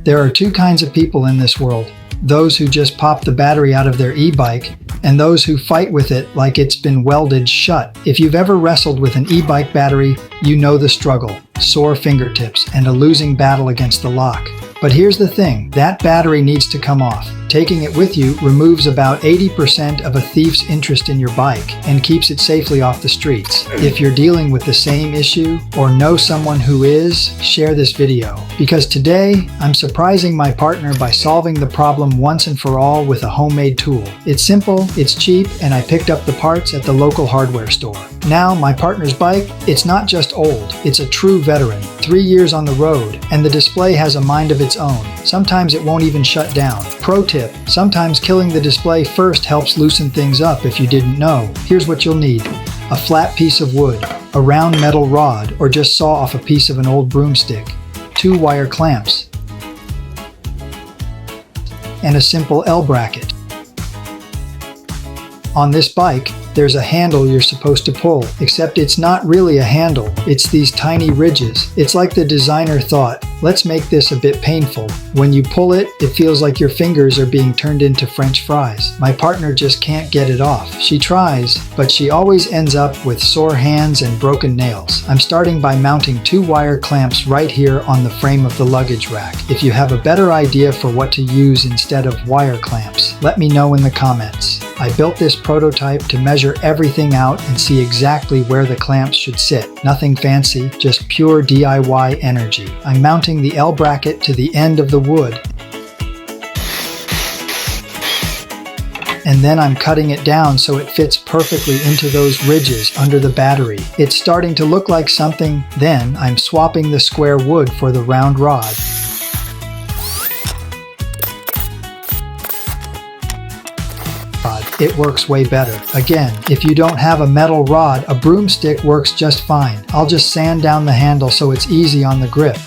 There are two kinds of people in this world. Those who just pop the battery out of their e-bike, and those who fight with it like it's been welded shut. If you've ever wrestled with an e-bike battery, you know the struggle, sore fingertips, and a losing battle against the lock. But here's the thing, that battery needs to come off. Taking it with you removes about 80% of a thief's interest in your bike and keeps it safely off the streets. If you're dealing with the same issue or know someone who is, share this video. Because today, I'm surprising my partner by solving the problem once and for all with a homemade tool. It's simple, it's cheap, and I picked up the parts at the local hardware store. Now, my partner's bike, it's not just old, it's a true veteran. 3 years on the road, and the display has a mind of its own. Sometimes it won't even shut down. Pro tip, sometimes killing the display first helps loosen things up if you didn't know. Here's what you'll need. A flat piece of wood, a round metal rod, or just saw off a piece of an old broomstick, 2 wire clamps, and a simple L bracket. On this bike, there's a handle you're supposed to pull, except it's not really a handle, it's these tiny ridges. It's like the designer thought, let's make this a bit painful. When you pull it, it feels like your fingers are being turned into French fries. My partner just can't get it off. She tries, but she always ends up with sore hands and broken nails. I'm starting by mounting 2 wire clamps right here on the frame of the luggage rack. If you have a better idea for what to use instead of wire clamps, let me know in the comments. I built this prototype to measure everything out and see exactly where the clamps should sit. Nothing fancy, just pure DIY energy. I'm mounting the L bracket to the end of the wood, and then I'm cutting it down so it fits perfectly into those ridges under the battery. It's starting to look like something. Then I'm swapping the square wood for the round rod. It works way better. Again, if you don't have a metal rod, a broomstick works just fine. I'll just sand down the handle so it's easy on the grip.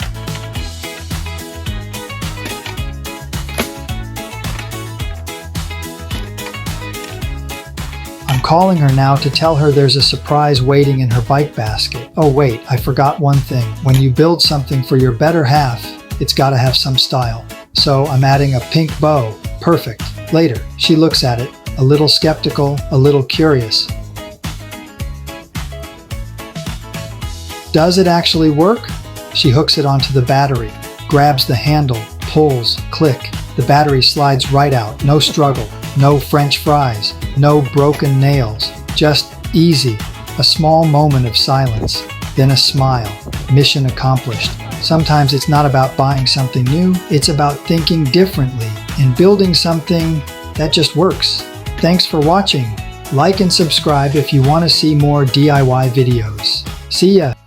I'm calling her now to tell her there's a surprise waiting in her bike basket. Oh wait, I forgot one thing. When you build something for your better half, it's gotta have some style. So I'm adding a pink bow. Perfect. Later, she looks at it, a little skeptical, a little curious. Does it actually work? She hooks it onto the battery, grabs the handle, pulls, click. The battery slides right out. No struggle, no French fries, no broken nails. Just easy. A small moment of silence, then a smile. Mission accomplished. Sometimes it's not about buying something new, it's about thinking differently and building something that just works. Thanks for watching. Like and subscribe if you want to see more DIY videos. See ya!